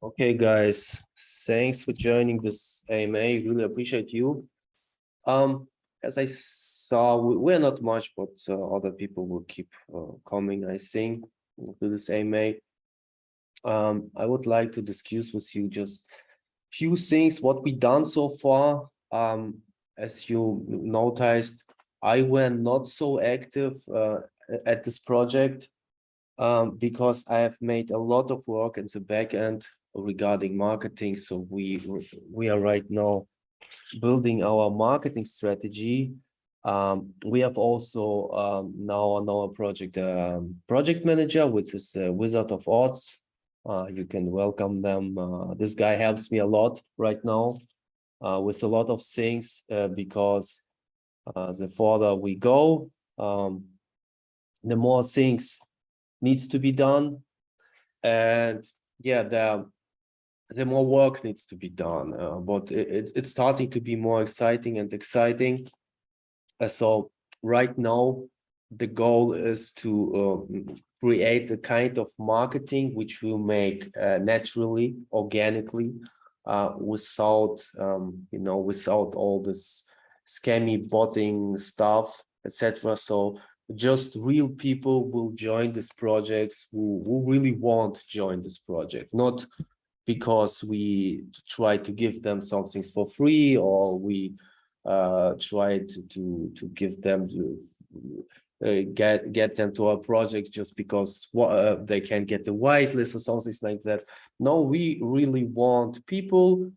Okay, guys, thanks for joining this AMA. Really appreciate you. As I saw, we're not much, but other people will keep coming, I think, to this AMA. I would like to discuss with you just few things, what we done so far. As you noticed, I were not so active at this project because I have made a lot of work in the back end regarding marketing. So we are right now building our marketing strategy. We have also now on our project project manager, which is Wizard of Oz. You can welcome them. This guy helps me a lot right now with a lot of things because the further we go, the more things needs to be done, and yeah, the more work needs to be done, but it's starting to be more exciting and exciting. So right now the goal is to create a kind of marketing which will make naturally, organically, without without all this scammy botting stuff, etc. So just real people will join this project who really want to join this project, not because we try to give them something for free, or we try to give them to get them to our project just because they can get the whitelist or something like that. No, we really want people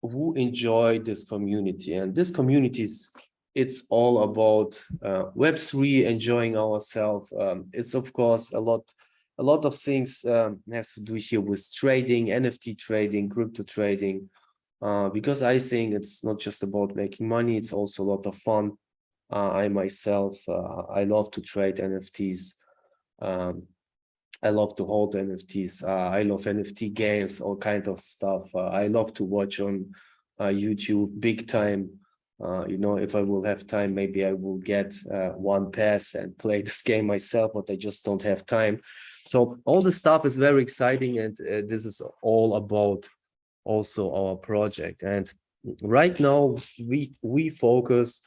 who enjoy this community, and this community is, it's all about Web3, enjoying ourselves. It's of course a lot of things has to do here with trading, NFT trading, crypto trading, because I think it's not just about making money, it's also a lot of fun. I myself, I love to trade NFTs. Um, I love to hold NFTs. I love NFT games, all kind of stuff. I love to watch on YouTube big time. If I will have time, maybe I will get one pass and play this game myself, but I just don't have time. So all this stuff is very exciting, and this is all about also our project. And right now we focus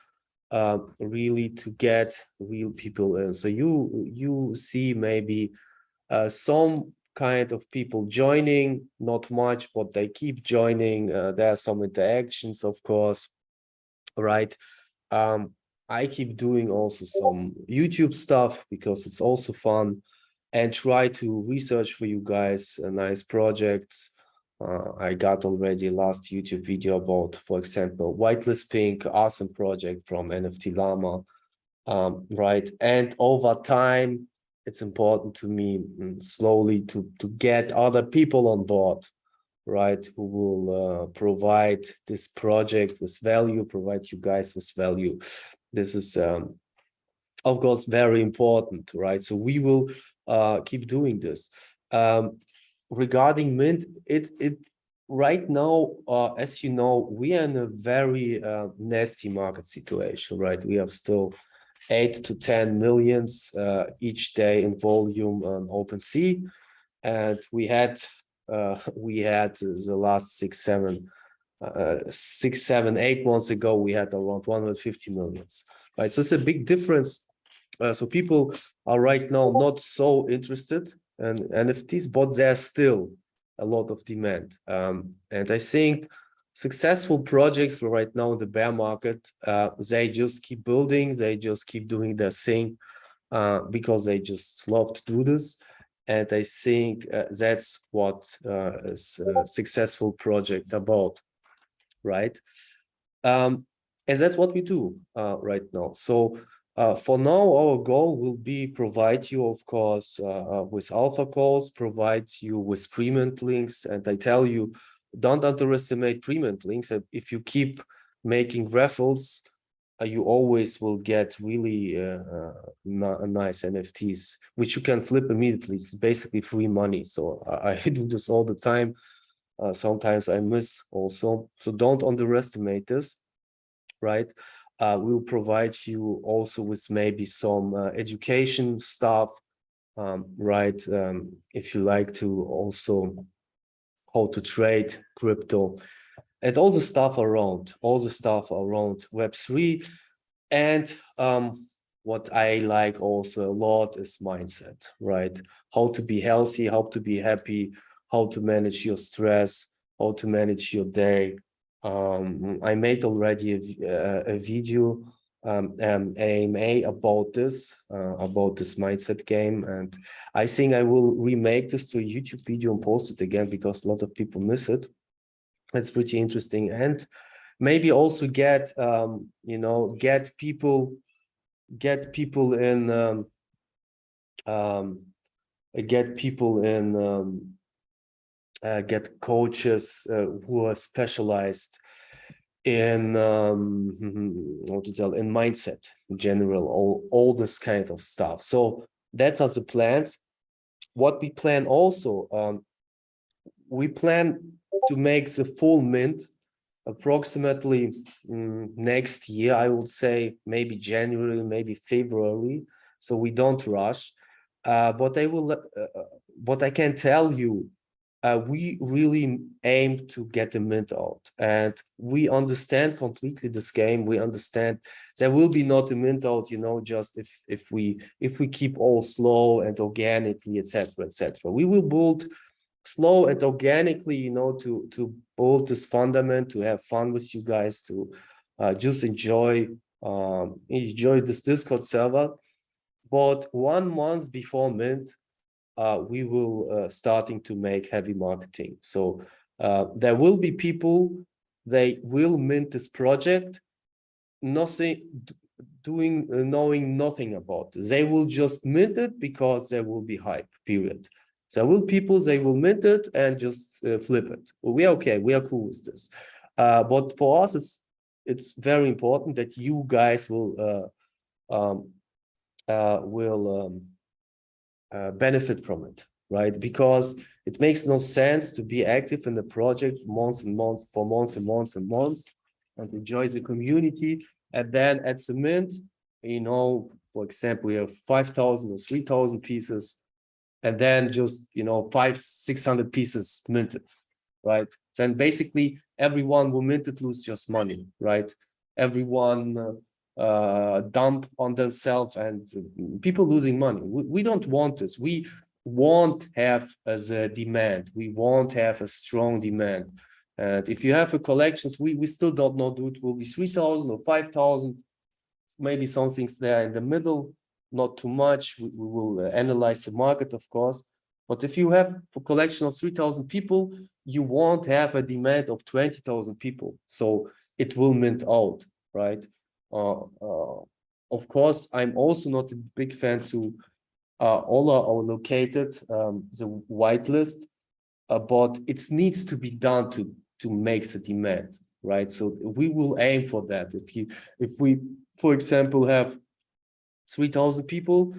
really to get real people in. So you see maybe some kind of people joining, not much, but they keep joining. There are some interactions, of course, right? I keep doing also some YouTube stuff because it's also fun, and try to research for you guys nice projects. I got already last YouTube video about, for example, Whitelist Pink, awesome project from NFT Llama, right? And over time, it's important to me slowly to get other people on board, right, who will provide this project with value, provide you guys with value. This is of course very important, right? So we will keep doing this. Regarding Mint, it right now, as you know, we are in a very nasty market situation, right? We have still 8 to 10 millions each day in volume on OpenSea, and we had the last 6, 7, 8 months ago, we had around 150 millions, right? So it's a big difference. So people are right now not so interested in NFTs, but there's still a lot of demand. And I think successful projects right now in the bear market, they just keep building, they just keep doing their thing because they just love to do this. And I think that's what is a successful project about, right? And that's what we do right now. So for now, our goal will be provide you, of course, with alpha calls, provide you with pre-mint links. And I tell you, don't underestimate pre-mint links. If you keep making raffles, you always will get really nice NFTs, which you can flip immediately. It's basically free money. So I do this all the time. Sometimes I miss also. So don't underestimate this, right? We'll provide you also with maybe some education stuff, right? If you like to also how to trade crypto, and all the stuff around, Web3. And what I like also a lot is mindset, right? How to be healthy, how to be happy, how to manage your stress, how to manage your day. I made already a video, AMA about this mindset game, and I think I will remake this to a YouTube video and post it again because a lot of people miss it. It's pretty interesting, and maybe also get get people in get coaches who are specialized in how to tell, in mindset in general, all this kind of stuff. So that's the plans. What we plan also, we plan to make the full mint approximately next year. I would say maybe January, maybe February. So we don't rush. But I can tell you, we really aim to get the mint out, and we understand completely this game. We understand there will be not a mint out, just if we keep all slow and organically, etc., etc. We will build slow and organically, to build this fundament, to have fun with you guys, to just enjoy this Discord server. But 1 month before mint, we will starting to make heavy marketing. So there will be people, they will mint this project, knowing nothing about it. They will just mint it because there will be hype, period. There will people, they will mint it and just flip it. We are okay, we are cool with this. But for us, it's very important that you guys will benefit from it, right? Because it makes no sense to be active in the project months and months and enjoy the community. And then at the mint, for example, we have 5,000 or 3,000 pieces, and then just 500-600 pieces minted, right? Then basically everyone will mint it, lose just money, right? Everyone dump on themselves, and people losing money. We don't want this. We won't have as a demand. We won't have a strong demand. And if you have a collections, we still don't know, do it will be 3,000 or 5,000, maybe something's there in the middle, not too much. We will analyze the market, of course. But if you have a collection of 3,000 people, you won't have a demand of 20,000 people. So it will mint out, right? Of course, I'm also not a big fan to all are allocated the whitelist, but it needs to be done to make the demand, right? So we will aim for that. If we, for example, have 3,000 people,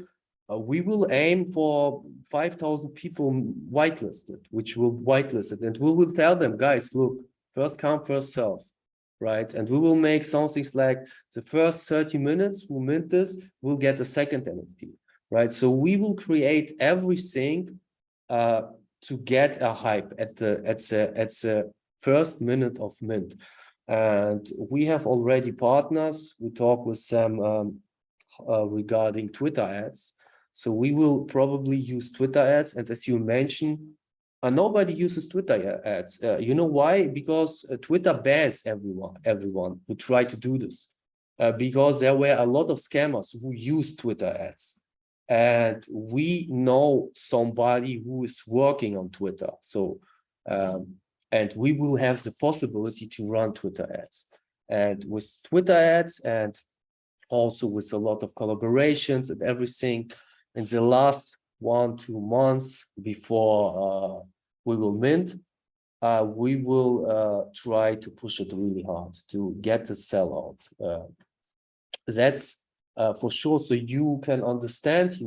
we will aim for 5,000 people whitelisted, which will whitelist it, and we will tell them, guys, look, first come, first serve, right? And we will make some things like the first 30 minutes who mint this will get a second NFT, right? So we will create everything to get a hype at the first minute of mint. And we have already partners. We talk with them regarding Twitter ads. So we will probably use Twitter ads. And as you mentioned, nobody uses Twitter ads. You know why? Because Twitter bans everyone who try to do this. Because there were a lot of scammers who use Twitter ads. And we know somebody who is working on Twitter. So, and we will have the possibility to run Twitter ads. And with Twitter ads, and also with a lot of collaborations and everything, in the last 1-2 months before we will mint, we will try to push it really hard to get the sellout. That's for sure. So you can understand,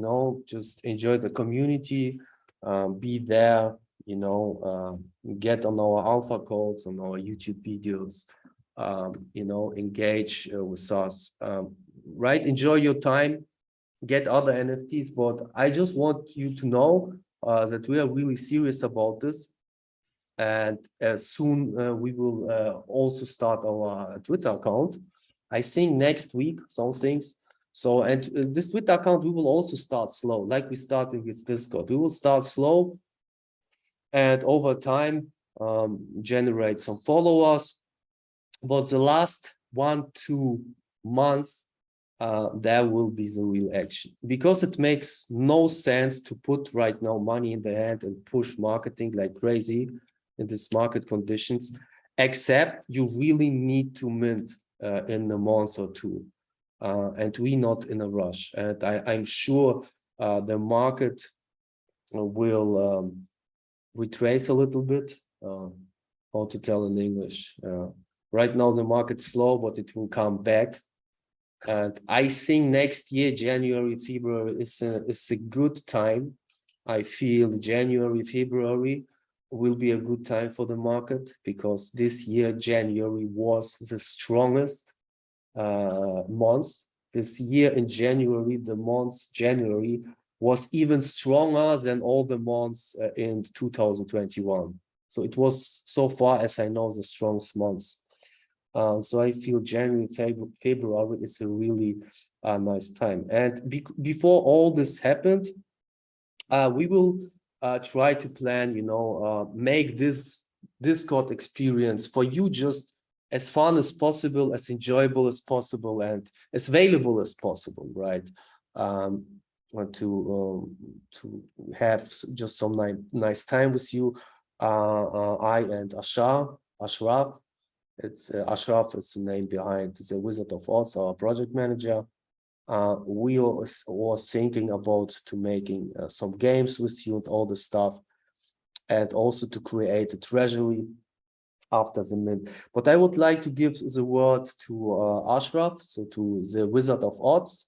just enjoy the community, be there, get on our alpha codes, on our YouTube videos, engage with us, right? Enjoy your time, get other NFTs. But I just want you to know that we are really serious about this. And soon we will also start our Twitter account. I think next week, some things. So, and this Twitter account, we will also start slow, like we started with Discord. We will start slow and over time generate some followers. But the last 1-2 months, there will be the real action, because it makes no sense to put right now money in the hand and push marketing like crazy in these market conditions, except you really need to mint in a month or two. And we not in a rush. And I'm sure the market will retrace a little bit, how to tell in English. Right now the market's slow, but it will come back. And I think next year, January, February is a good time. I feel January, February will be a good time for the market, because this year, January was the strongest month. This year in January, the month January was even stronger than all the months in 2021. So it was, so far as I know, the strongest month. So I feel January, February is a really nice time. And before all this happened, we will try to plan, make this Discord experience for you just as fun as possible, as enjoyable as possible, and as available as possible, right? To have just some nice time with you. I and Achraf. It's Achraf is the name behind the Wizard of Oz, our project manager. We was thinking about to making some games with you and all the stuff, and also to create a treasury after the mint. But I would like to give the word to Achraf, so to the Wizard of Oz,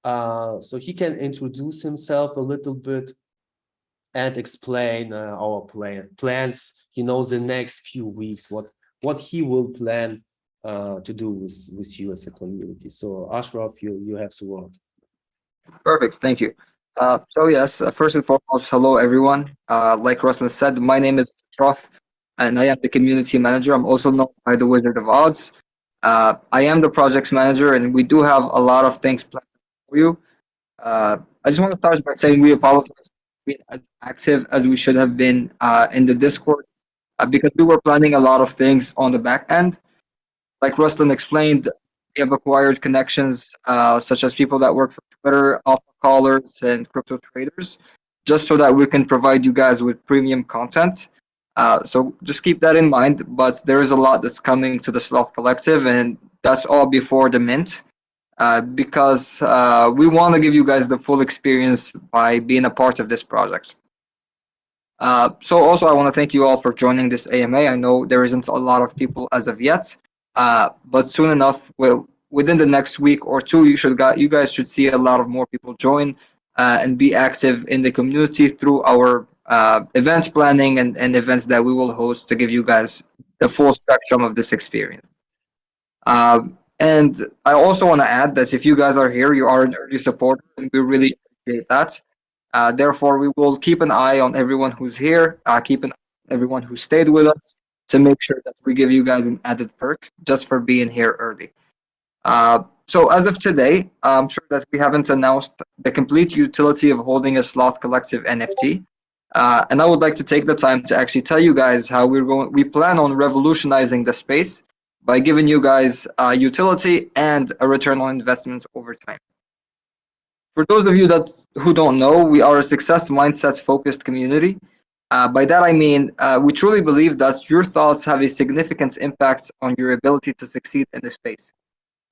so he can introduce himself a little bit and explain our plans, the next few weeks, what he will plan to do with you as a community. So Achraf, you have the word. Perfect. Thank you. So yes, first and foremost, hello everyone. Like Ruslan said, my name is Achraf, and I am the community manager. I'm also known by the Wizard of Oz. I am the projects manager, and we do have a lot of things planned for you. I just want to start by saying we apologize for being as active as we should have been in the Discord, because we were planning a lot of things on the back end. Like Ruslan explained, we have acquired connections such as people that work for Twitter, alpha callers, and crypto traders, just so that we can provide you guys with premium content. So just keep that in mind. But there is a lot that's coming to the Sloth Collective, and that's all before the mint. Because we want to give you guys the full experience by being a part of this project. So also I want to thank you all for joining this AMA. I know there isn't a lot of people as of yet, but soon enough, within the next week or two, you guys should see a lot of more people join and be active in the community through our event planning and events that we will host to give you guys the full spectrum of this experience. And I also want to add that if you guys are here, you are an early supporter, and we really appreciate that. Therefore, we will keep an eye on everyone who's here, keep an eye on everyone who stayed with us to make sure that we give you guys an added perk just for being here early. So as of today, I'm sure that we haven't announced the complete utility of holding a Sloth Collective NFT. And I would like to take the time to actually tell you guys how we plan on revolutionizing the space by giving you guys utility and a return on investment over time. For those of you who don't know, we are a success mindset focused community. By that I mean, we truly believe that your thoughts have a significant impact on your ability to succeed in this space.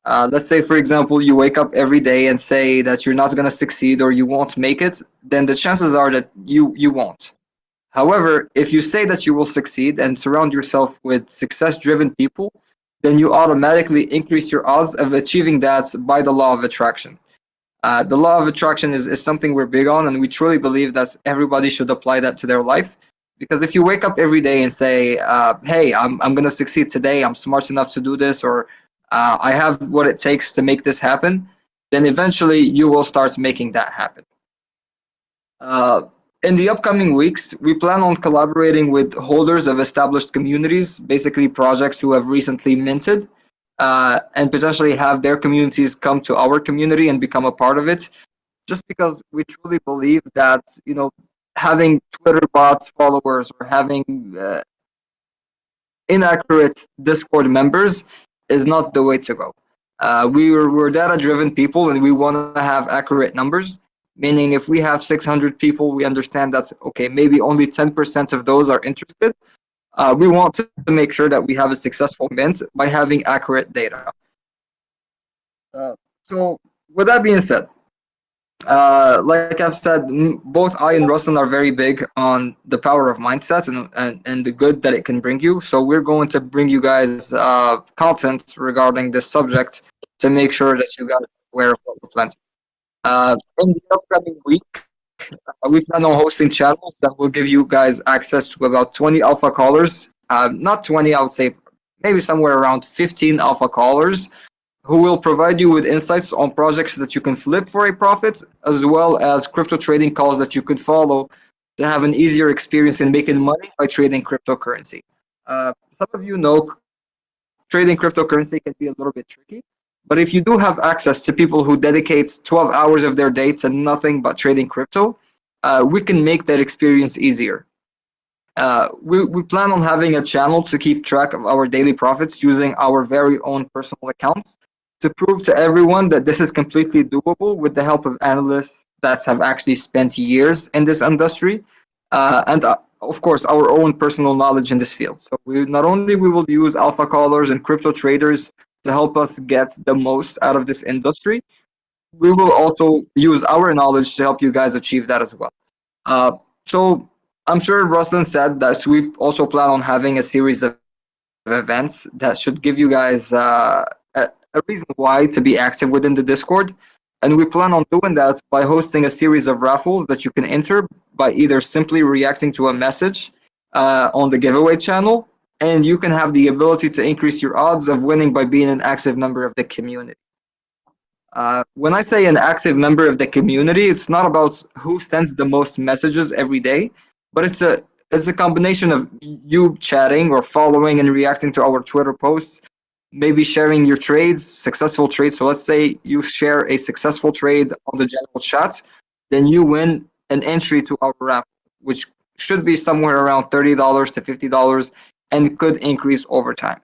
Let's say, for example, you wake up every day and say that you're not going to succeed or you won't make it, then the chances are that you won't. However, if you say that you will succeed and surround yourself with success-driven people, then you automatically increase your odds of achieving that by the law of attraction. The law of attraction is something we're big on, and we truly believe that everybody should apply that to their life. Because if you wake up every day and say, hey, I'm going to succeed today, I'm smart enough to do this, or I have what it takes to make this happen, then eventually you will start making that happen. In the upcoming weeks, we plan on collaborating with holders of established communities, basically projects who have recently minted, and potentially have their communities come to our community and become a part of it. Just because we truly believe that, having Twitter bots followers or having inaccurate Discord members is not the way to go. We're data driven people and we want to have accurate numbers. Meaning, if we have 600 people, we understand that okay, maybe only 10% of those are interested. We want to make sure that we have a successful mint by having accurate data. So, with that being said, like I've said, both I and Ruslan are very big on the power of mindset and the good that it can bring you. So we're going to bring you guys content regarding this subject to make sure that you guys are aware of what we're planning. In the upcoming week, we plan on hosting channels that will give you guys access to about 20 alpha callers. Not 20, I would say maybe somewhere around 15 alpha callers who will provide you with insights on projects that you can flip for a profit, as well as crypto trading calls that you could follow to have an easier experience in making money by trading cryptocurrency. Some of you know trading cryptocurrency can be a little bit tricky, but if you do have access to people who dedicate 12 hours of their day to nothing but trading crypto, we can make that experience easier. We plan on having a channel to keep track of our daily profits using our very own personal accounts to prove to everyone that this is completely doable with the help of analysts that have actually spent years in this industry, and of course our own personal knowledge in this field. So we not only we will use alpha callers and crypto traders to help us get the most out of this industry, we will also use our knowledge to help you guys achieve that as well. So I'm sure Ruslan said that we also plan on having a series of events that should give you guys a reason why to be active within the Discord. And we plan on doing that by hosting a series of raffles that you can enter by either simply reacting to a message on the giveaway channel, and you can have the ability to increase your odds of winning by being an active member of the community. When I say an active member of the community, it's not about who sends the most messages every day, but it's a combination of you chatting or following and reacting to our Twitter posts, maybe sharing your trades, successful trades. So let's say you share a successful trade on the general chat, then you win an entry to our raffle, which should be somewhere around $30 to $50 and could increase over time.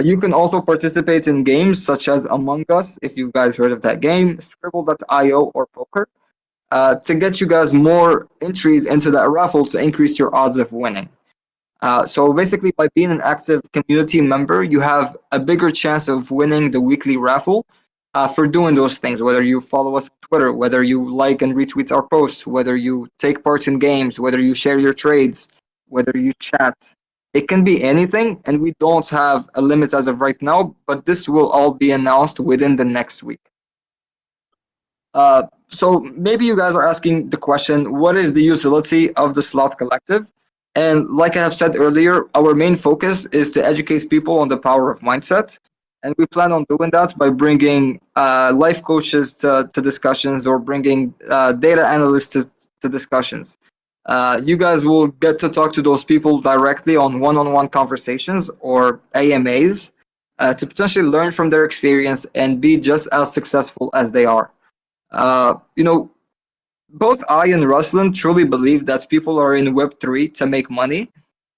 You can also participate in games such as Among Us, if you guys heard of that game, Scribble.io, or Poker, to get you guys more entries into that raffle to increase your odds of winning. So basically, by being an active community member, you have a bigger chance of winning the weekly raffle for doing those things, whether you follow us on Twitter, whether you like and retweet our posts, whether you take part in games, whether you share your trades, whether you chat. It can be anything, and we don't have a limit as of right now, but this will all be announced within the next week. So maybe you guys are asking the question, what is the utility of the Sloth Collective? And like I have said earlier, our main focus is to educate people on the power of mindset. And we plan on doing that by bringing life coaches to discussions or bringing data analysts to discussions. You guys will get to talk to those people directly on one-on-one conversations or AMAs to potentially learn from their experience and be just as successful as they are. You know, both I and Ruslan truly believe that people are in Web3 to make money,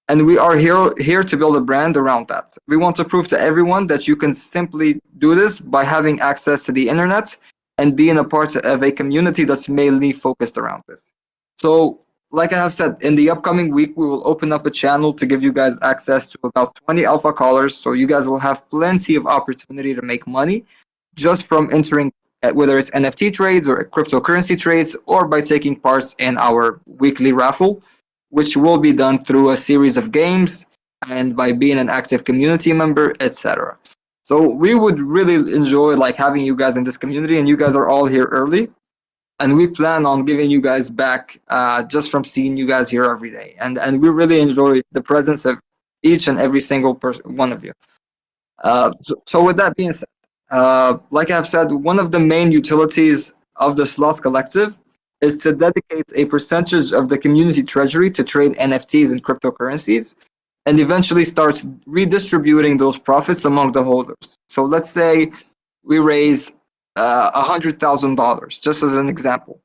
and we are here to build a brand around that. We want to prove to everyone that you can simply do this by having access to the internet and being a part of a community that's mainly focused around this. So, like I have said, in the upcoming week, we will open up a channel to give you guys access to about 20 alpha callers, so you guys will have plenty of opportunity to make money just from entering whether it's NFT trades or cryptocurrency trades, or by taking parts in our weekly raffle, which will be done through a series of games and by being an active community member, etc. So we would really enjoy like having you guys in this community, and you guys are all here early, and we plan on giving you guys back just from seeing you guys here every day, and we really enjoy the presence of each and every single person, one of you. So with that being said, like I've said, one of the main utilities of the Sloth Collective is to dedicate a percentage of the community treasury to trade NFTs and cryptocurrencies, and eventually starts redistributing those profits among the holders. So let's say we raise $100,000, just as an example.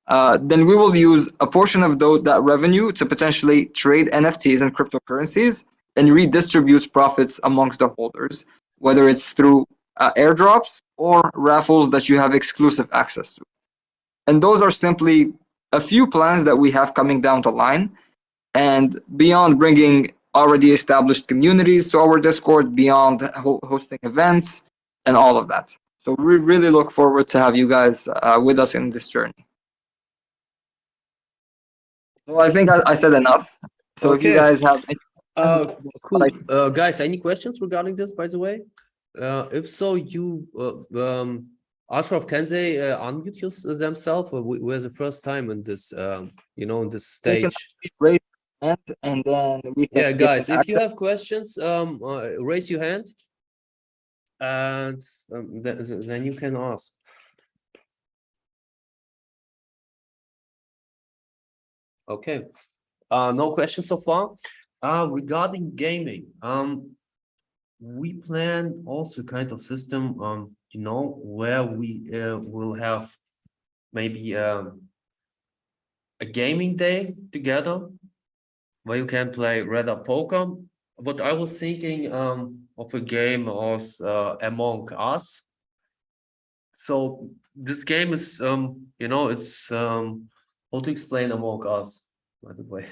Then we will use a portion of that revenue to potentially trade NFTs and cryptocurrencies and redistribute profits amongst the holders, whether it's through airdrops or raffles that you have exclusive access to. And those are simply a few plans that we have coming down the line. And beyond bringing already established communities to our Discord, beyond hosting events and all of that. So we really look forward to have you guys with us in this journey. Well, I think I said enough. So if you Okay. guys have any Cool. Guys, any questions regarding this, by the way? If so, Ashraf, can they unmute themselves? We're the first time in this, in this stage. Raise your hand and then we can Yeah, guys, if you have questions, raise your hand, and then you can ask. Okay. No questions so far. Regarding gaming, we plan also kind of system, where we will have maybe a gaming day together, where you can play rather poker. But I was thinking of a game of Among Us. So this game is, it's how to explain Among Us, by the way.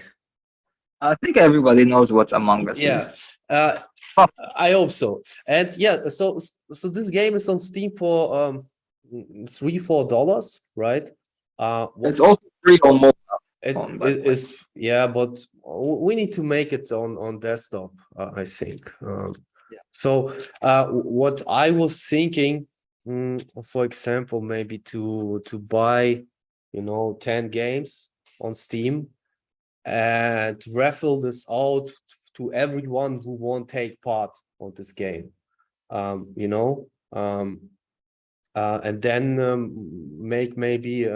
I think everybody knows what Among Us is. I hope so. And yeah, so this game is on Steam for $3-4, right? It's also free on mobile. It is, yeah, but we need to make it on desktop, I think. So what I was thinking, for example, maybe to buy, 10 games on Steam and raffle this out to everyone who won't take part of this game, and then make maybe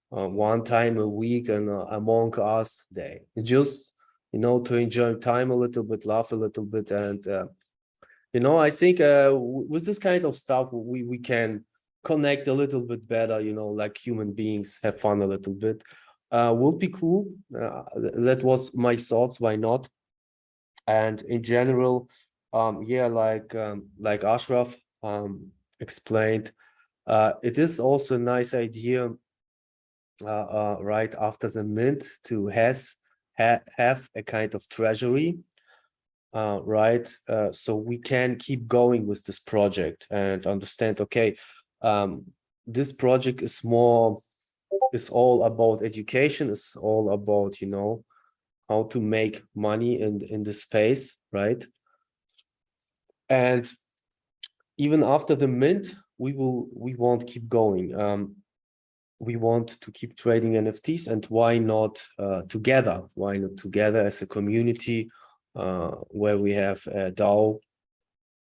one time a week an Among Us day, just to enjoy time a little bit, laugh a little bit, and I think with this kind of stuff we can connect a little bit better, like human beings, have fun a little bit. Will be cool. That was my thoughts. Why not? And in general, yeah, like Ashraf explained, it is also a nice idea, right after the mint, to have a kind of treasury, right? So we can keep going with this project and understand, okay, this project is all about education, it's all about, how to make money in this space, right? And even after the mint, we won't keep going. We want to keep trading NFTs, and why not together? Why not together as a community, where we have a DAO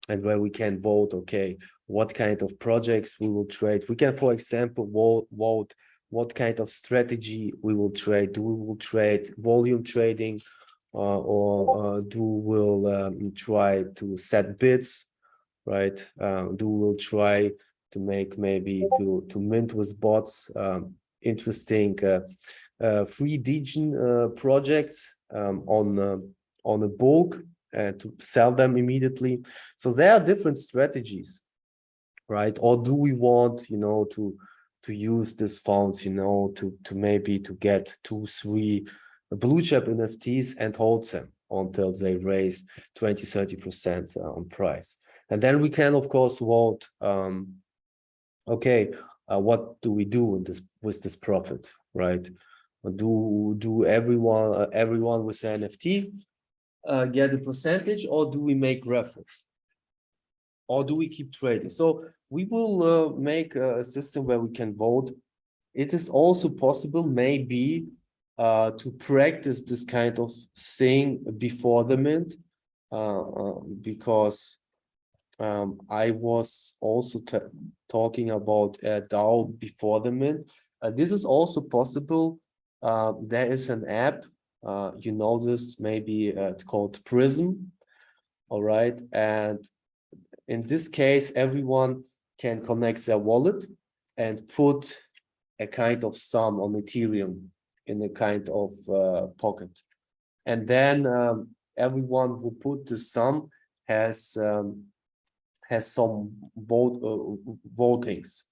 and where we can vote, okay, what kind of projects we will trade. We can, for example, vote what kind of strategy we will trade. Do we will trade volume trading, or do we'll try to set bids, right? Do we'll try to make maybe to mint with bots interesting free degen projects on a bulk, to sell them immediately. So there are different strategies, right? Or do we want, to use these funds, to maybe to get 2-3 blue chip NFTs and hold them until they raise 20-30% on price. And then we can, of course, vote, okay, what do we do with this profit, right? Do everyone with the NFT get a percentage, or do we make raffles, or do we keep trading? So we will make a system where we can vote. It is also possible maybe to practice this kind of thing before the mint, because I was also talking about DAO before the mint. This is also possible. There is an app, you know this, maybe it's called Prism, all right? And in this case, everyone can connect their wallet and put a kind of sum on Ethereum in a kind of pocket. And then everyone who put the sum has some votings,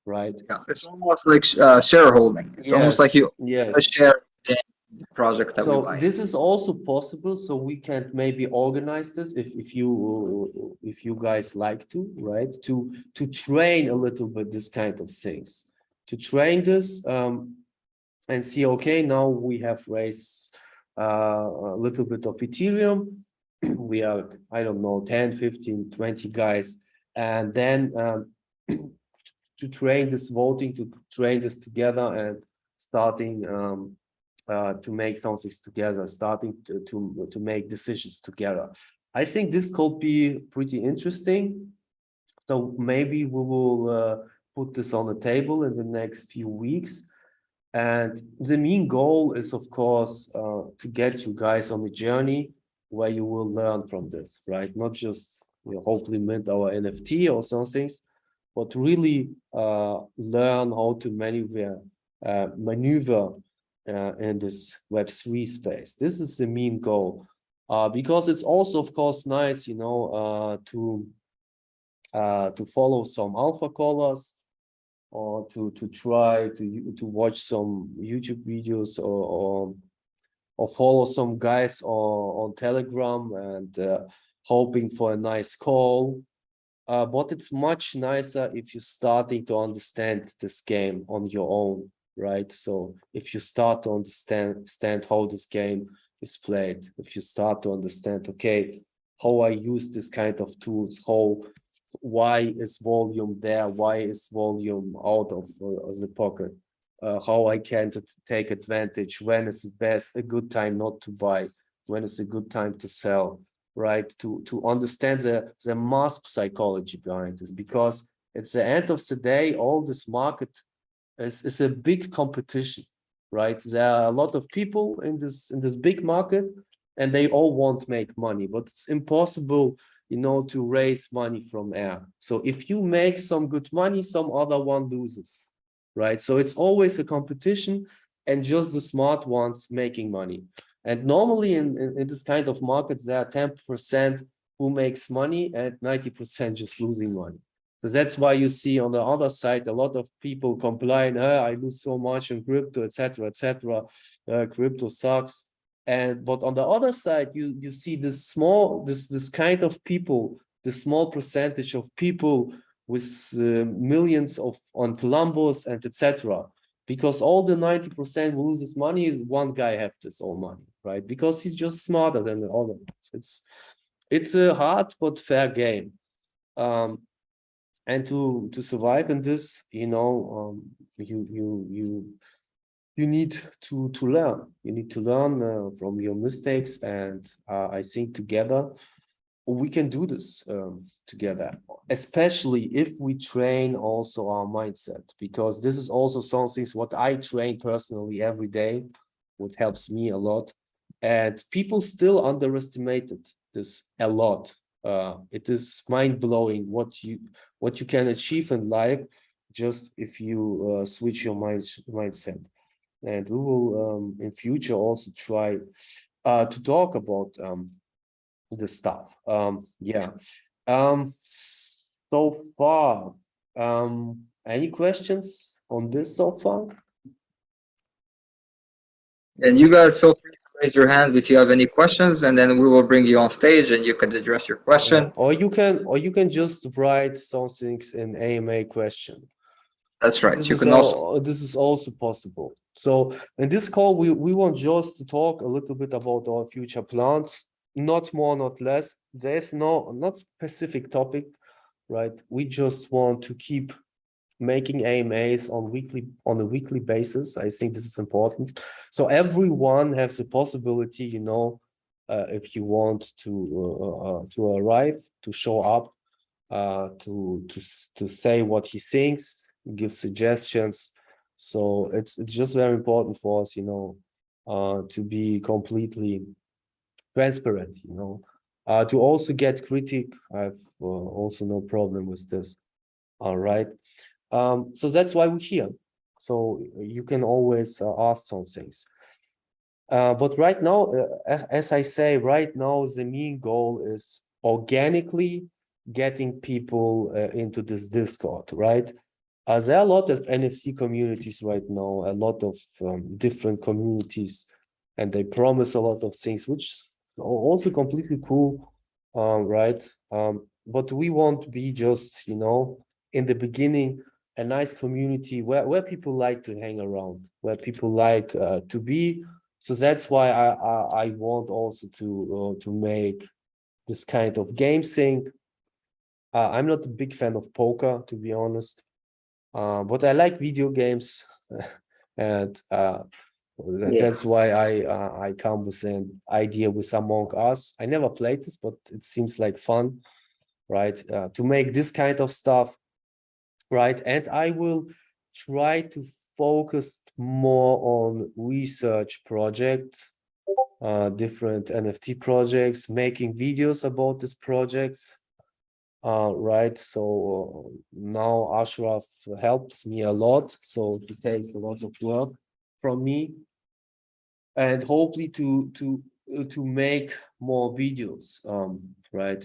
right? Yeah, it's almost like shareholding. It's almost like Yes, you a yes. share in the project that we So buy. this is also possible. So we can maybe organize this if you guys like to, right? To train a little bit this kind of things, to train this and see. Okay, now we have raised a little bit of Ethereum. We are, I don't know, 10, 15, 20 guys, and then to train this voting, to train this together and starting to make something together, starting to make decisions together. I think this could be pretty interesting. So maybe we will put this on the table in the next few weeks. And the main goal is, of course, to get you guys on the journey where you will learn from this, right? Not just hopefully mint our NFT or something, but really learn how to maneuver in this Web3 space. This is the main goal, because it's also, of course, nice, to follow some alpha callers, or to try to watch some YouTube videos, or follow some guys on Telegram and hoping for a nice call. But it's much nicer if you're starting to understand this game on your own, right? So if you start to understand how this game is played, if you start to understand, okay, how I use this kind of tools, why is volume there, why is volume out of the pocket, how I can take advantage, when is it best a good time not to buy, when is a good time to sell, right? To understand the mass psychology behind this, because at the end of the day, all this market is a big competition, right? There are a lot of people in this big market, and they all want to make money, but it's impossible, to raise money from air. So if you make some good money, some other one loses, right? So it's always a competition, and just the smart ones making money. And normally in this kind of markets, there are 10% who makes money and 90% just losing money. So that's why you see on the other side a lot of people complain, I lose so much in crypto, etc., etc. Crypto sucks. But on the other side, you see this kind of people, the small percentage of people with millions on Lambos and etc. Because all the 90% who loses money, one guy have this all money, right? Because he's just smarter than the other ones. It's a hard but fair game. And to survive in this, you need to learn. You need to learn from your mistakes, and I think together we can do this together, especially if we train also our mindset, because this is also something what I train personally every day, what helps me a lot. And people still underestimated this a lot. It is mind-blowing what you can achieve in life just if you switch your mindset. And we will in future also try to talk about the stuff. Yeah. So far, any questions on this so far? And you guys feel free to raise your hand if you have any questions, and then we will bring you on stage and you can address your question. Or you can just write something in AMA question. That's right. You can also. This is also possible. So in this call, we want just to talk a little bit about our future plans, not more, not less. There's not specific topic, right? We just want to keep making AMAs on a weekly basis. I think this is important. So everyone has the possibility, if you want to arrive, to show up, to say what he thinks, give suggestions. So it's just very important for us, to be completely transparent, to also get critique. I've also no problem with this. All right. So that's why we're here. So you can always ask some things. But right now, as I say, right now, the main goal is organically getting people into this Discord, right? There are a lot of NFT communities right now, a lot of different communities, and they promise a lot of things, which is also completely cool, right? But we want to be just, in the beginning, a nice community where people like to hang around, where people like to be. So that's why I want also to make this kind of game thing. I'm not a big fan of poker, to be honest, but I like video games, and that's why I come with an idea with Among Us. I never played this, but it seems like fun, right? To make this kind of stuff, right? And I will try to focus more on research projects, different NFT projects, making videos about these projects, right? So now Achraf helps me a lot, so he takes a lot of work from me, and hopefully to make more videos, right?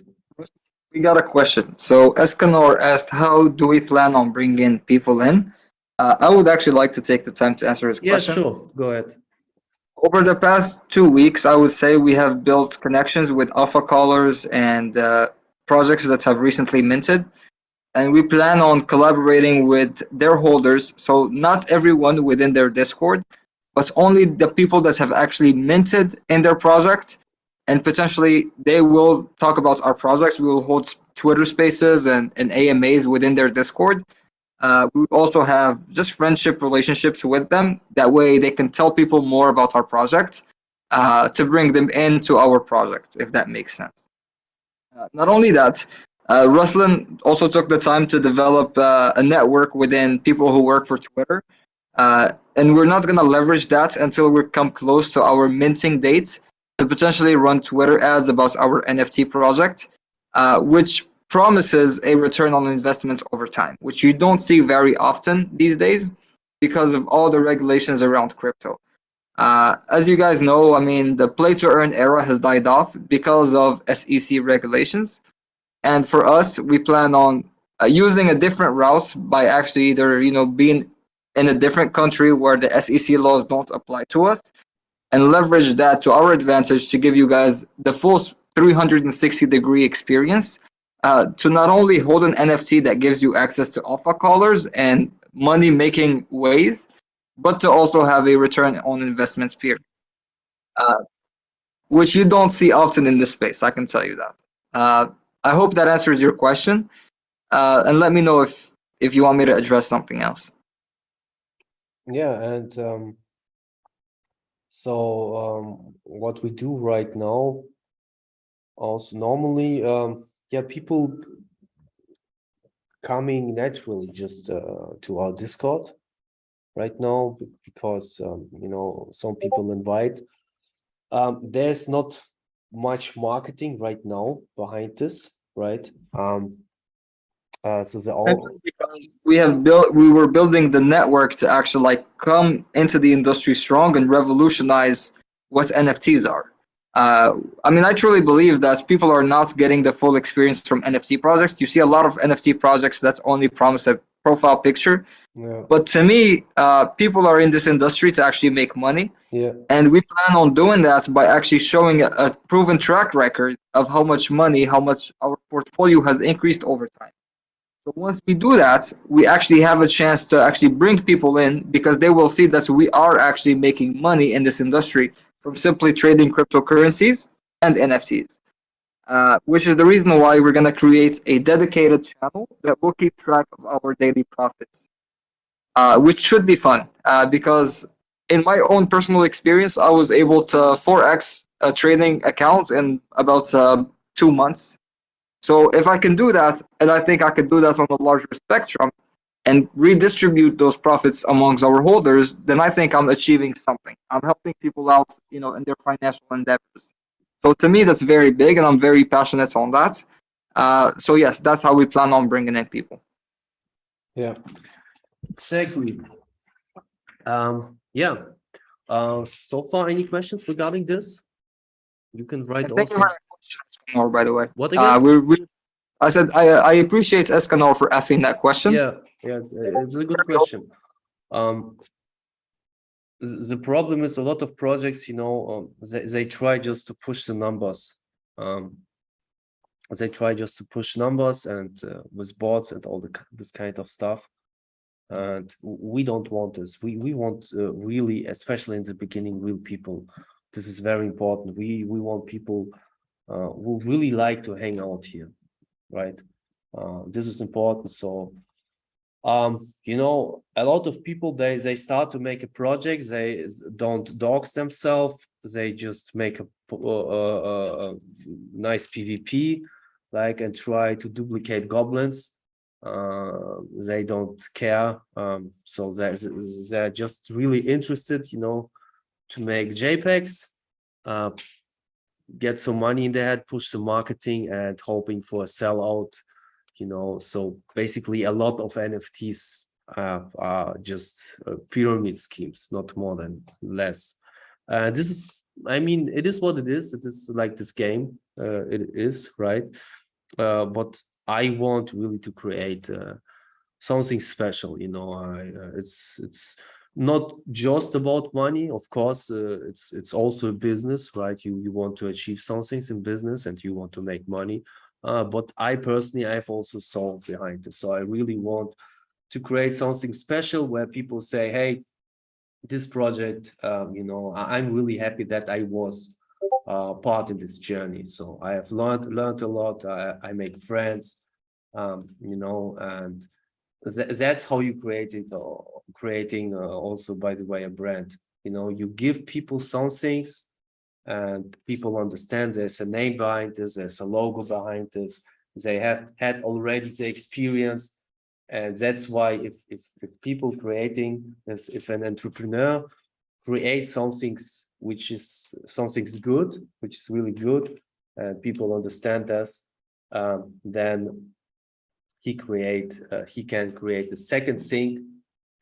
We got a question. So Escanor asked, how do we plan on bringing people in? I would actually like to take the time to answer his Yeah, question. sure, go ahead. Over the past 2 weeks, I would say we have built connections with alpha callers and projects that have recently minted. And we plan on collaborating with their holders. So not everyone within their Discord, but only the people that have actually minted in their project. And potentially they will talk about our projects. We will hold Twitter spaces and AMAs within their Discord. We also have just friendship relationships with them. That way they can tell people more about our project to bring them into our project, if that makes sense. Not only that, Ruslan also took the time to develop a network within people who work for Twitter. And we're not going to leverage that until we come close to our minting date to potentially run Twitter ads about our NFT project, which promises a return on investment over time, which you don't see very often these days because of all the regulations around crypto. As you guys know, I mean, the play to earn era has died off because of SEC regulations. And for us, we plan on using a different route by actually either, being in a different country where the SEC laws don't apply to us and leverage that to our advantage to give you guys the full 360-degree experience to not only hold an NFT that gives you access to alpha callers and money making ways, but to also have a return on investment period, uh, which you don't see often in this space. I can tell you that. I hope that answers your question, and let me know if you want me to address something else. Yeah, and so what we do right now, also normally, yeah, people coming naturally just to our Discord right now, because some people invite. There's not much marketing right now behind this, right? So they're all, Because we were building the network to actually like come into the industry strong and revolutionize what NFTs are. I mean, I truly believe that people are not getting the full experience from NFT projects. You see a lot of NFT projects that only promise a profile picture, yeah, but to me, people are in this industry to actually make money, yeah, and we plan on doing that by actually showing a proven track record of how much money, how much our portfolio has increased over time. So once we do that, we actually have a chance to actually bring people in because they will see that we are actually making money in this industry from simply trading cryptocurrencies and NFTs. Which is the reason why we're going to create a dedicated channel that will keep track of our daily profits, which should be fun because in my own personal experience, I was able to 4x a trading account in about 2 months. So if I can do that, and I think I could do that on a larger spectrum, and redistribute those profits amongst our holders, then I think I'm achieving something. I'm helping people out, in their financial endeavors. So to me, that's very big, and I'm very passionate on that. So yes, that's how we plan on bringing in people. Yeah, exactly. Yeah. So far, any questions regarding this? You can write And thank you also. for that question, Escanor, by the way. What again? I said I appreciate Escanor for asking that question. Yeah, it's a good question. The problem is a lot of projects, they try just to push the numbers. They try just to push numbers and with bots and all this kind of stuff. And we don't want this. We want really, especially in the beginning, real people. This is very important. We want people who really like to hang out here, right? This is important. So a lot of people, they start to make a project, they don't dox themselves, they just make a nice PvP, and try to duplicate goblins. They don't care, so they're just really interested, to make JPEGs, get some money in their head, push some marketing, and hoping for a sellout. So basically a lot of NFTs are just pyramid schemes, not more than less. This is, it is what it is. It is like this game. It is, right? But I want really to create something special. It's not just about money. Of course, it's also a business, right? You want to achieve some things in business and you want to make money. But I personally, I have also soul behind this. So I really want to create something special where people say, hey, this project, I'm really happy that I was part in this journey. So I have learned a lot. I make friends, and that's how you create it, creating also, by the way, a brand. You give people some things and people understand there's a name behind this, there's a logo behind this, they have had already the experience. And that's why if people creating this, if an entrepreneur creates something which is something's good, which is really good, and people understand us, then he can create the second thing,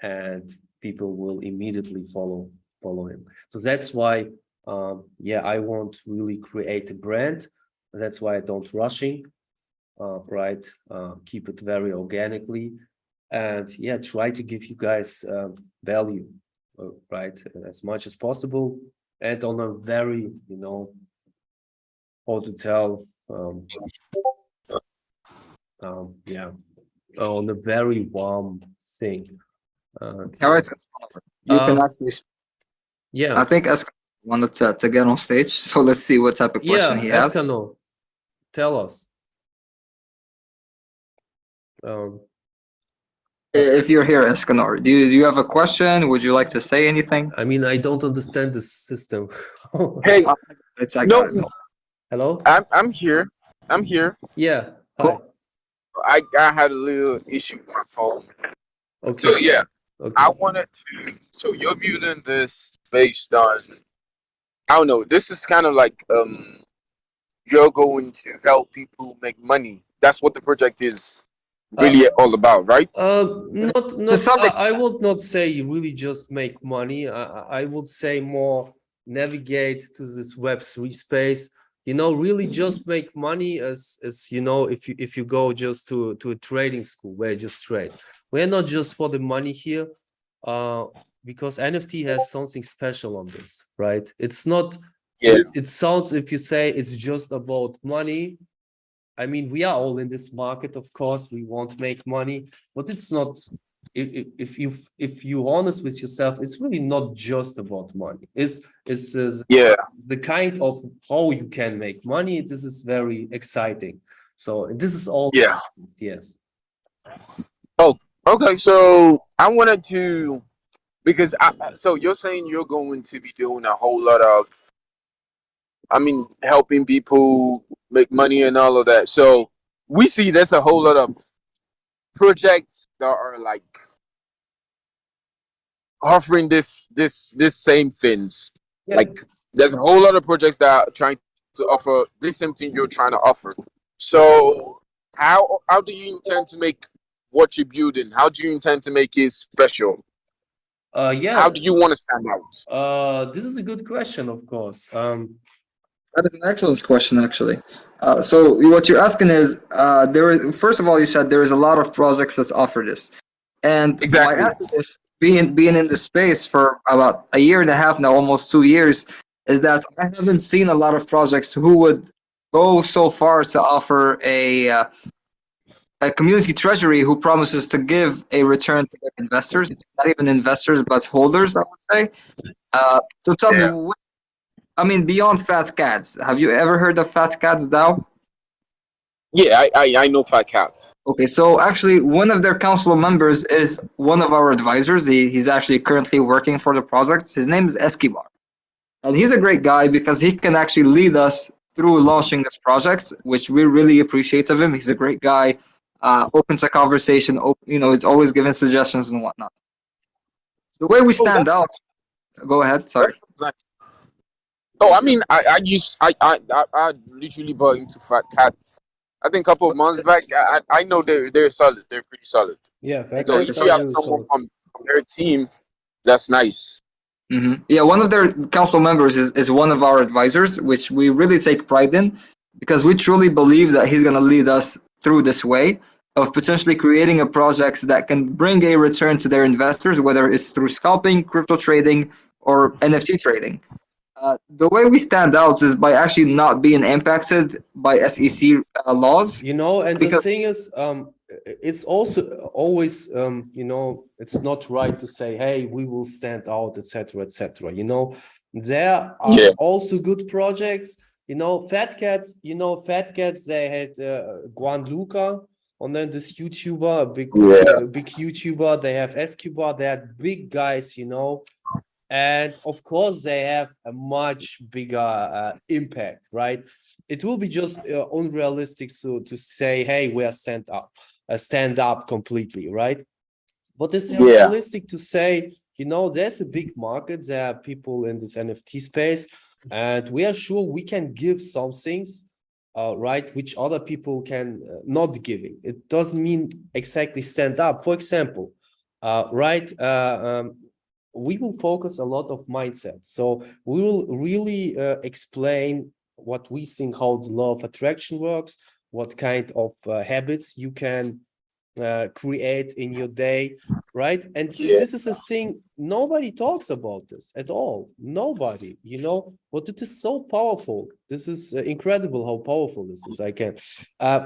and people will immediately follow him. So that's why I want to really create a brand. That's why I don't rushing, right? Keep it very organically, and try to give you guys value, right, as much as possible, and on a very, how to tell, on a very warm thing. All right, you can actually. I think Escanor wanted to get on stage, so let's see what type of question he has. Escanor, tell us. If you're here, Escanor, do you have a question? Would you like to say anything? I don't understand the system. Hey, no. Hello? I'm here. I'm here. Yeah. Hi. I had a little issue with my phone. Okay. So yeah, okay. I wanted to. So you're building this based on, I don't know. This is kind of like you're going to help people make money. That's what the project is really all about, right? Not. I would not say you really just make money. I would say more navigate to this Web3 space. Really just make money as if you go just to a trading school where you just trade. We're not just for the money here, because NFT has something special on this, right? It's not. Yeah. It sounds, if you say it's just about money. We are all in this market, of course. We want to make money, but it's not. If you're honest with yourself, it's really not just about money. It's the kind of how you can make money. This is very exciting. So this is all. Yeah. Yes. Oh, okay. So I wanted to, because so you're saying you're going to be doing a whole lot of, helping people make money and all of that. So we see there's a whole lot of projects that are like offering this same things. Yeah. Like there's a whole lot of projects that are trying to offer this same thing you're trying to offer. So how do you intend to make what you're building? How do you intend to make it special? Yeah. How do you want to stand out? This is a good question, of course. That is an excellent question, actually. So what you're asking is, first of all, you said there is a lot of projects that offer this, and my Exactly. answer is being in the space for about a year and a half now, almost 2 years, is that I haven't seen a lot of projects who would go so far to offer a community treasury who promises to give a return to their investors, not even investors, but holders, I would say. So tell me, Yeah. I mean, beyond Fat Cats, have you ever heard of Fat Cats DAO? Yeah, I know Fat Cat. Okay, so actually, one of their council members is one of our advisors. He's actually currently working for the project. His name is Escobar. And he's a great guy because he can actually lead us through launching this project, which we really appreciate of him. He's a great guy, open to conversation, he's always giving suggestions and whatnot. The way we Oh, stand out, go ahead, sorry. that's nice. Oh, I mean, I literally bought into Fat Cats. I think a couple of months back. I know they're solid. They're pretty solid. Yeah, Fat So Cats if are you have really someone solid. from their team, that's nice. Yeah, one of their council members is one of our advisors, which we really take pride in because we truly believe that he's going to lead us through this way of potentially creating a project that can bring a return to their investors, whether it's through scalping, crypto trading, or NFT trading. The way we stand out is by actually not being impacted by SEC laws And the because thing is, it's also always, it's not right to say, hey, we will stand out, etc., etc. There are Yeah. also good projects. Fat Cats. Fat Cats. They had Guanluca, and then this YouTuber, Yeah. big YouTuber. They have Escobar. They are big guys. And of course they have a much bigger impact, right? It will be just unrealistic to say, hey, we are stand up completely, right? But it's Yeah. realistic to say, there's a big market, there are people in this NFT space, and we are sure we can give some things, right, which other people can not giving. It doesn't mean exactly stand up. For example, right, we will focus a lot of mindset. So we will really explain what we think, how the law of attraction works, what kind of habits you can create in your day, right? And Yeah. this is a thing, nobody talks about this at all. Nobody, but it is so powerful. This is incredible how powerful this is.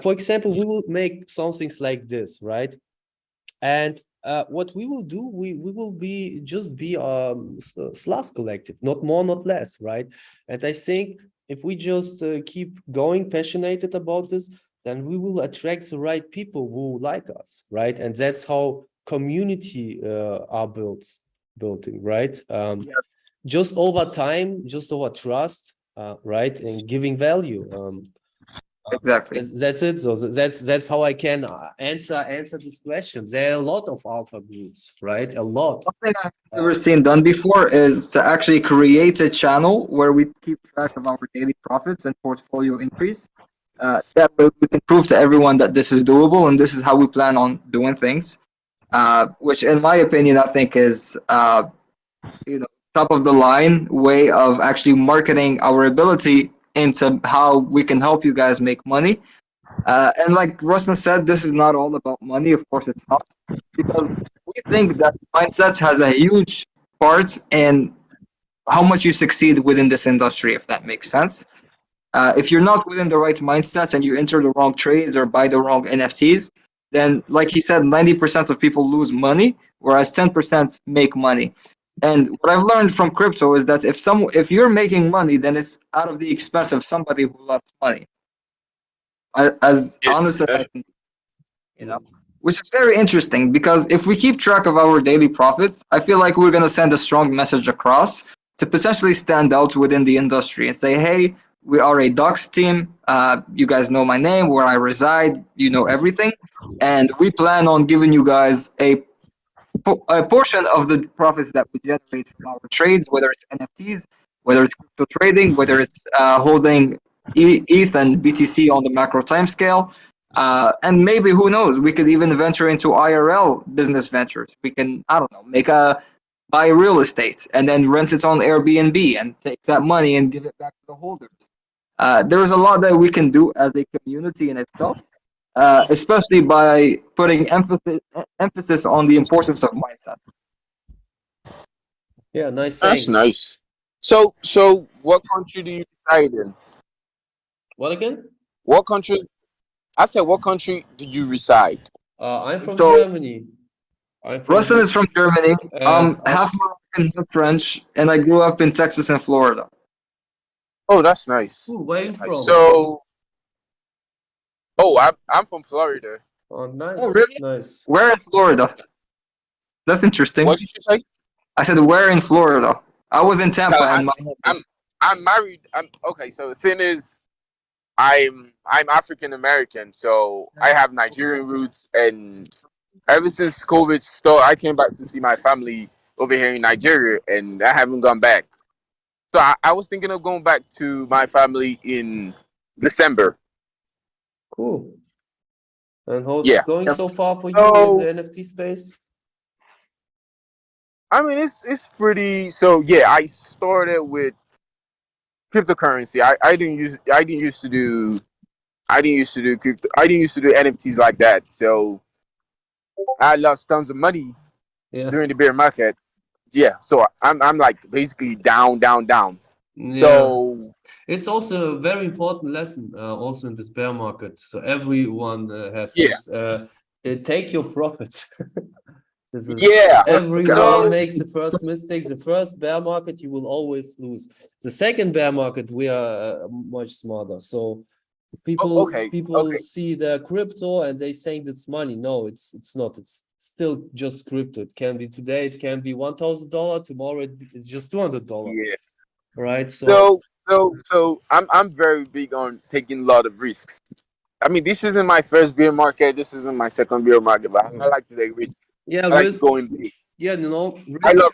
For example, we will make some things like this, right? And what we will do, we will be SLOTH collective, not more, not less, right? And I think if we just keep going passionate about this, then we will attract the right people who like us, right? And that's how community are building, right? Just over time, just over trust, right? And giving value. exactly. That's it. So that's how I can answer this question. There are a lot of alpha groups, right? A lot. One thing I've never seen done before is to actually create a channel where we keep track of our daily profits and portfolio increase. That way we can prove to everyone that this is doable and this is how we plan on doing things. Which, in my opinion, I think is top of the line way of actually marketing our ability into how we can help you guys make money. And like Ruslan said, this is not all about money. Of course, it's not, because we think that mindset has a huge part in how much you succeed within this industry, if that makes sense. If you're not within the right mindsets and you enter the wrong trades or buy the wrong NFTs, then, like he said, 90% of people lose money, whereas 10% make money. And what I've learned from crypto is that if you're making money, then it's out of the expense of somebody who loves money. As honest as I can, which is very interesting because if we keep track of our daily profits, I feel like we're going to send a strong message across to potentially stand out within the industry and say, hey, We are a Ducks team. You guys know my name, where I reside. You know everything, and we plan on giving you guys a portion of the profits that we generate from our trades, whether it's NFTs, whether it's crypto trading, whether it's holding ETH and BTC on the macro timescale. And maybe, who knows, we could even venture into IRL business ventures. We can, I don't know, buy real estate and then rent it on Airbnb and take that money and give it back to the holders. There is a lot that we can do as a community in itself, especially by putting emphasis on the importance of mindset. Yeah, nice That's saying. nice. So what country do you reside in? What again? What country? I said, what country do you reside? I'm from So Germany. I'm from Russell Ge- is from Germany. and Half Moroccan, half French, and I grew up in Texas and Florida. Oh, that's nice. Ooh, where are you Nice. from? So, oh, I'm from Florida. Oh, Oh, nice, really? nice. Where in Florida? That's interesting. What did you say? I said, where in Florida? I was in Tampa and Tallahassee. Miami. I'm married. I'm okay. So the thing is, I'm African American, so I have Nigerian roots, and ever since COVID started, I came back to see my family over here in Nigeria, and I haven't gone back. So I was thinking of going back to my family in December. Cool. And how's Yeah. it going Yep. so far for you in the So NFT space? I mean, it's pretty. So yeah, I started with cryptocurrency. I didn't used to do crypto. I didn't used to do NFTs like that. So I lost tons of money Yeah, during the bear market. Yeah, so I'm like basically down, down, down. yeah. So It's also a very important lesson, also in this bear market. So everyone have yeah, this. Take your profits. This is yeah. everyone So makes the first mistake. The first bear market, you will always lose. The second bear market, we are much smarter. So okay, people okay, see the crypto and they think it's money. No, it's not. It's still just crypto. It can be today, it can be $1,000. Tomorrow, it's just $200. yeah. Right? So So I'm very big on taking a lot of risks. I mean, this isn't my first beer market. This isn't my second beer market, but I like to take risks. yeah, I like risk. going big. Yeah, you know, I risk. love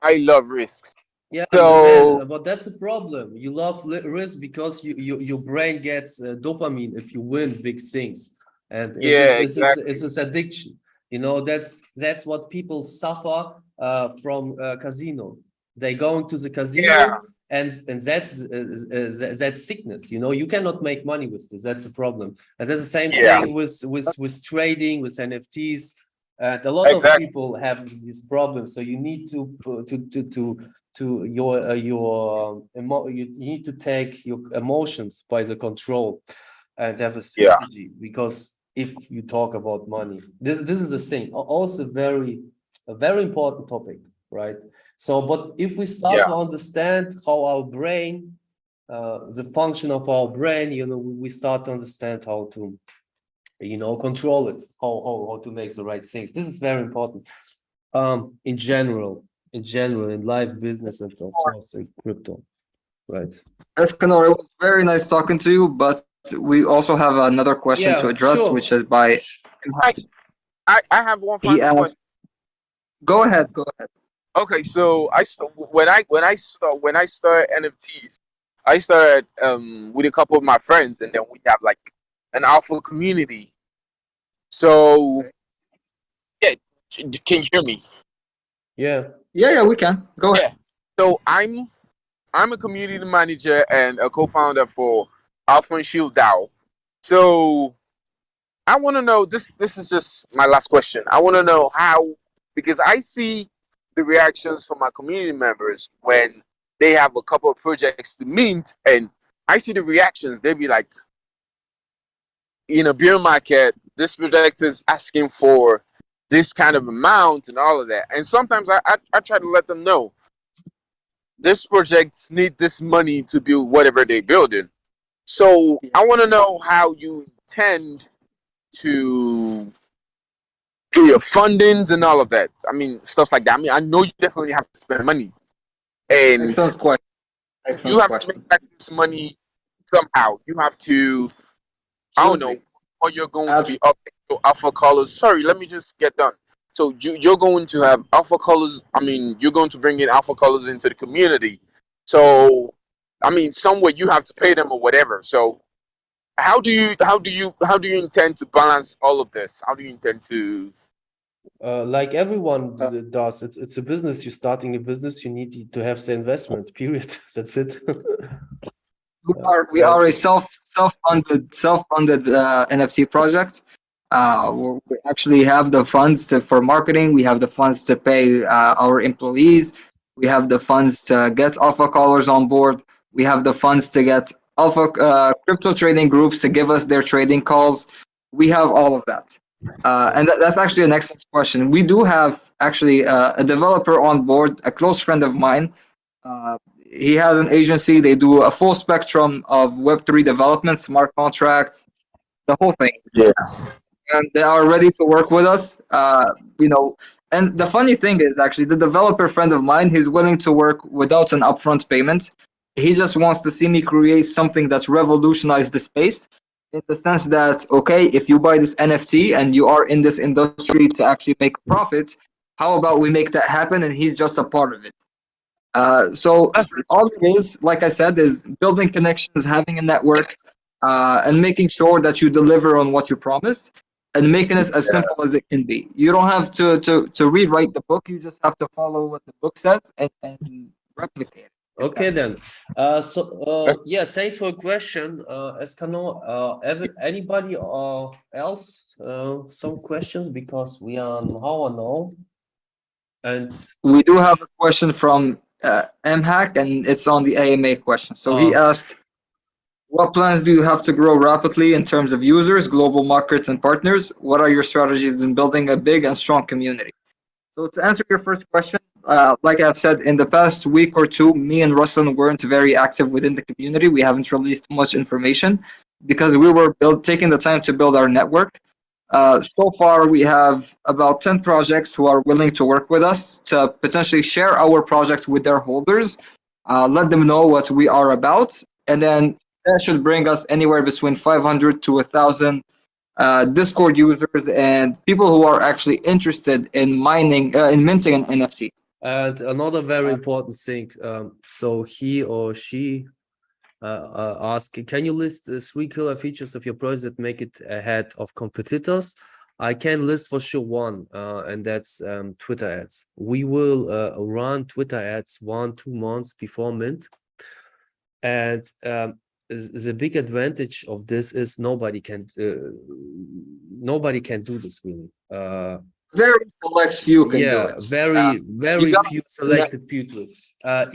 I love risks. Yeah, man, So but that's a problem. You love risk because your brain gets dopamine if you win big things, and yeah, exactly. it's this addiction. You know, that's what people suffer from casino. They go into the Yeah, casino, and that's sickness. You know, you cannot make money with this. That's a problem. And that's the same yeah, thing with trading, with NFTs. And a lot of exactly. people have these problems. So you need to you need to take your emotions by the control and have a Yeah, strategy, because if you talk about money, this is the thing, also a very important topic, right? So but if we start yeah, to understand how our brain, the function of our brain, you know, we start to understand how to, you know, control it, how to make the right things. This is very important, in general, in life, business, and of course in crypto, right? Escanor, it was very nice talking to you, but we also have another question to Yeah, address, which sure. is by I I have one he final question. asked. Go ahead, go ahead. Okay, so when I started NFTs, I started with a couple of my friends, and then we have like an alpha community. So Okay. yeah, can you hear me? Yeah, Yeah, we can. Go ahead. Yeah. So I'm a community manager and a co-founder for Alpha and Shield DAO. So I want to know this. This is just my last question. I want to know how, because I see the reactions from my community members when they have a couple of projects to mint, and I see the reactions. They be like, in a beer market, this project is asking for this kind of amount and all of that. And sometimes I try to let them know this project need this money to build whatever they're building. So Yeah. I want to know how you intend to do your fundings and all of that. I mean, stuff like that. I mean, I know you definitely have to spend money, and Excellent question. You Excellent have to question. make back this money somehow. You have to, I don't know, Absolutely. or you're going to be up to alpha colors. Sorry, let me just get done. So you're going to have alpha colors. I mean, you're going to bring in alpha colors into the community. So, I mean, somewhere you have to pay them or whatever. So, how do you intend to balance all of this? How do you intend to? Like everyone Uh, does, it's a business. You're starting a business, you need to have the investment, period. That's it. we Right. are a self-funded NFC project. We actually have the funds for marketing. We have the funds to pay our employees. We have the funds to get alpha callers on board. We have the funds to get alpha crypto trading groups to give us their trading calls. We have all of that. And that's actually an excellent question. We do have actually a developer on board, a close friend of mine. He has an agency. They do a full spectrum of Web3 development, smart contracts, the whole thing, Yeah. and they are ready to work with us. You know, and the funny thing is actually the developer friend of mine, he's willing to work without an upfront payment. He just wants to see me create something that's revolutionized the space in the sense that, okay, if you buy this NFT and you are in this industry to actually make a profit, how about we make that happen? And he's just a part of it. So That's all it is, like I said, is building connections, having a network, and making sure that you deliver on what you promise, and making it as simple as it can be. You don't have to rewrite the book. You just have to follow what the book says and replicate it. If Okay that makes then. Yeah, thanks for the question. Eskano, anybody else some questions, because we are on hour now. And We do have a question from MHack, and it's on the AMA question. So he asked, what plans do you have to grow rapidly in terms of users, global markets, and partners? What are your strategies in building a big and strong community? So to answer your first question, like I've said, in the past week or two, me and Ruslan weren't very active within the community. We haven't released much information because we were taking the time to build our network. So far, we have about 10 projects who are willing to work with us to potentially share our project with their holders, let them know what we are about, and then that should bring us anywhere between 500 to 1,000 Discord users and people who are actually interested in minting an NFC. another very Uh, important thing, so he or she ask, can you list three killer features of your project that make it ahead of competitors? I can list for sure one, and that's Twitter ads. We will run Twitter ads 1-2 months before mint, and the big advantage of this is nobody can do this really. Very select few can do Yeah, it. very You very got few to connect. selected people.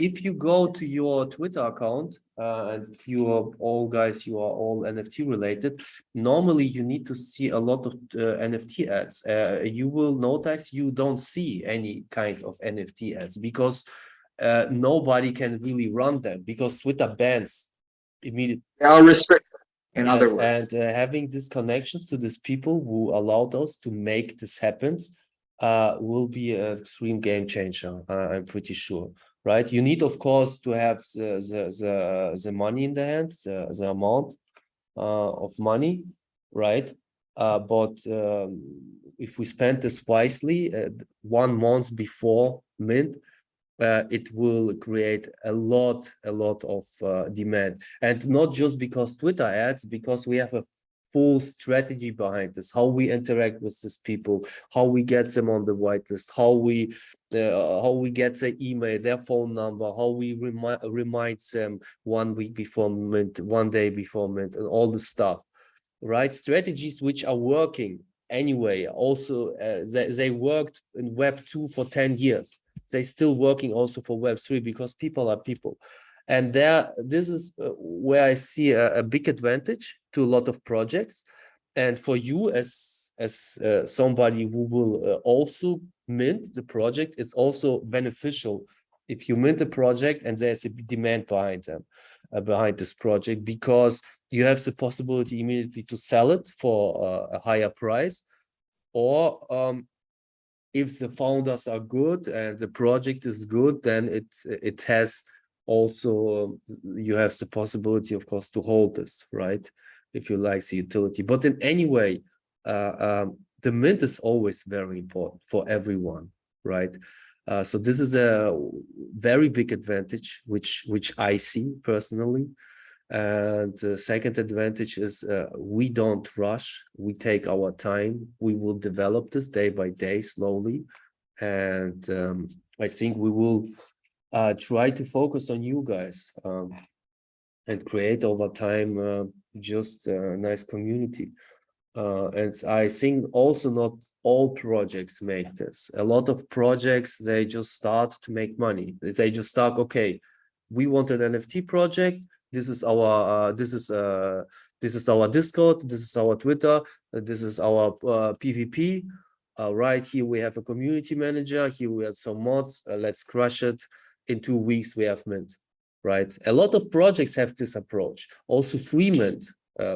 If you go to your Twitter account, and you are all guys, you are all NFT related, normally you need to see a lot of NFT ads. You will notice you don't see any kind of NFT ads because nobody can really run them because Twitter bans immediately. They are restricted, in other Yes, words. and having these connections to these people who allowed us to make this happen will be an extreme game changer. I'm pretty sure, right? You need, of course, to have the money in the hand, the amount of money, right? But if we spend this wisely, 1 month before mint, it will create a lot of demand, and not just because Twitter ads, because we have a full strategy behind this, how we interact with these people, how we get them on the whitelist, how we get their email, their phone number, how we remind them 1 week before mint, 1 day before mint, and all this stuff, right? Strategies which are working anyway. Also, they worked in Web2 for 10 years. They still working also for Web3 because people are people. And this is where I see a big advantage to a lot of projects. And for you as somebody who will also mint the project, it's also beneficial if you mint a project and there's a demand behind them, behind this project, because you have the possibility immediately to sell it for a higher price, or if the founders are good and the project is good, then it has also you have the possibility, of course, to hold this, right? If you like the utility. But in any way, the mint is always very important for everyone, right? So this is a very big advantage, which I see personally. And the second advantage is we don't rush. We take our time. We will develop this day by day, slowly. And I think we will try to focus on you guys and create over time just a nice community. And I think also not all projects make this. A lot of projects, they just start to make money. They just start, okay, we want an NFT project. This is our this is our Discord. This is our Twitter. This is our PvP. Right here we have a community manager. Here we have some mods. Let's crush it. In 2 weeks we have mint. Right. A lot of projects have this approach. Also, free mint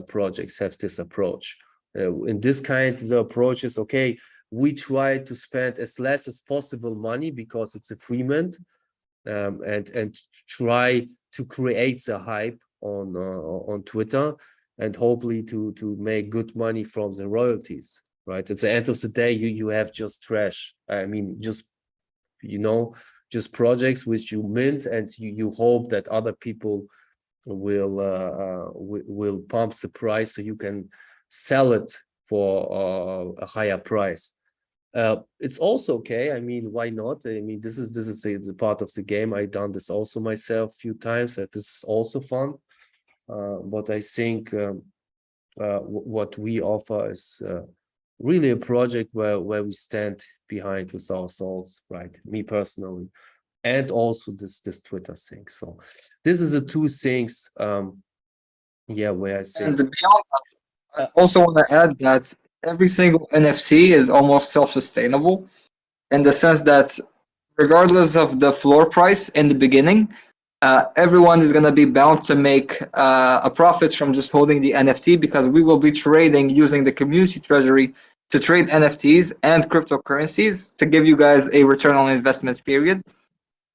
projects have this approach. In this kind, the approach is, okay, we try to spend as less as possible money because it's a free mint, and try to create the hype on Twitter, and hopefully to make good money from the royalties, right? At the end of the day, you have just trash. I mean, just, just projects which you mint, and you hope that other people will pump the price so you can sell it for a higher price. It's also okay. I mean, why not? I mean, this is the part of the game. I done this also myself a few times. That this is also fun. But I think what we offer is really a project where we stand behind with our souls, right? Me personally, and also this Twitter thing. So this is the two things. Where I say. And beyond that, I also want to add that every single NFC is almost self-sustainable in the sense that regardless of the floor price in the beginning, everyone is going to be bound to make a profit from just holding the NFT, because we will be trading using the community treasury to trade NFTs and cryptocurrencies to give you guys a return on investment period,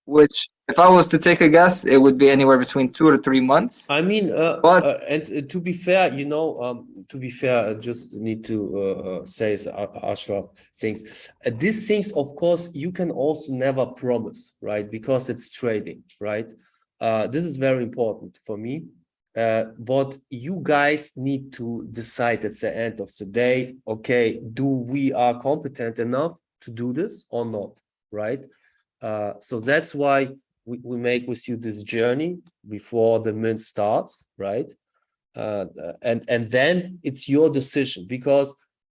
which, if I was to take a guess, it would be anywhere between 2 to 3 months. I mean, But and to be fair, I just need to say, Ashraf, things. These things, of course, you can also never promise, right? Because it's trading, right? This is very important for me. But you guys need to decide at the end of the day, okay, do we are competent enough to do this or not, right? So that's why we make with you this journey before the mint starts, right? And then it's your decision, because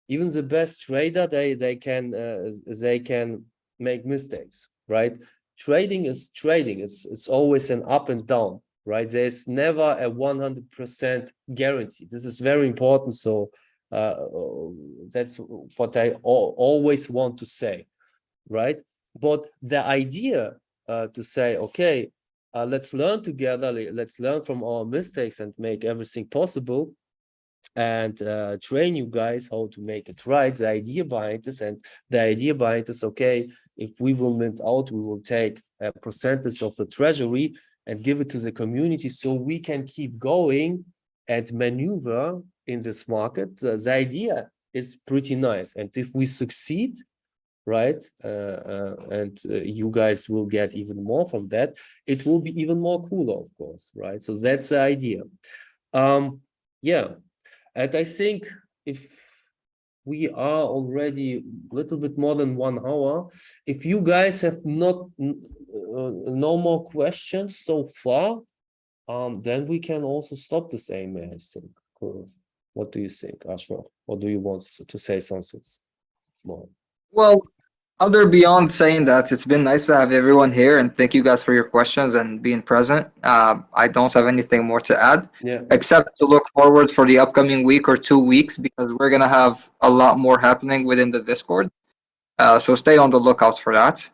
even the best trader, they can make mistakes, right? Trading is trading. It's always an up and down, right? There's never a 100% guarantee. This is very important. So that's what I always want to say, right? But the idea to say, okay, let's learn together, let's learn from our mistakes and make everything possible, and train you guys how to make it right. The idea behind this, okay, if we will mint out, we will take a percentage of the treasury and give it to the community so we can keep going and maneuver in this market. The idea is pretty nice, and if we succeed, right, and you guys will get even more from that, it will be even more cooler, of course, right? So that's the idea. And I think if we are already a little bit more than 1 hour, if you guys have no more questions so far, then we can also stop this AMA, I think. What do you think, Ashraf? Or do you want to say something more? Well, other beyond saying that it's been nice to have everyone here, and thank you guys for your questions and being present. I don't have anything more to add, except to look forward for the upcoming week or 2 weeks, because we're gonna have a lot more happening within the Discord. So stay on the lookout for that.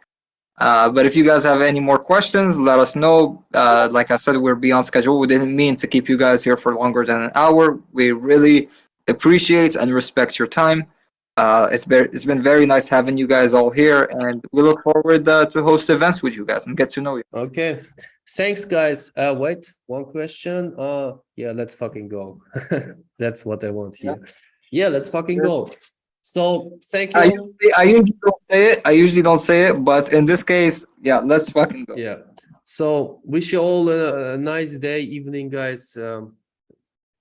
But if you guys have any more questions, let us know. Like I said, we're beyond schedule. We didn't mean to keep you guys here for longer than an hour. We really appreciate and respect your time. It's been very nice having you guys all here, and we look forward to host events with you guys and get to know you. Okay, Thanks, guys. Wait, one question. Yeah, let's fucking go. That's what I want here. Yeah, let's fucking go. So thank you. I usually don't say it. I usually don't say it, but in this case, yeah, let's fucking go. Yeah. So wish you all a nice day, evening, guys.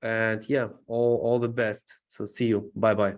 And yeah, all the best. So see you. Bye bye.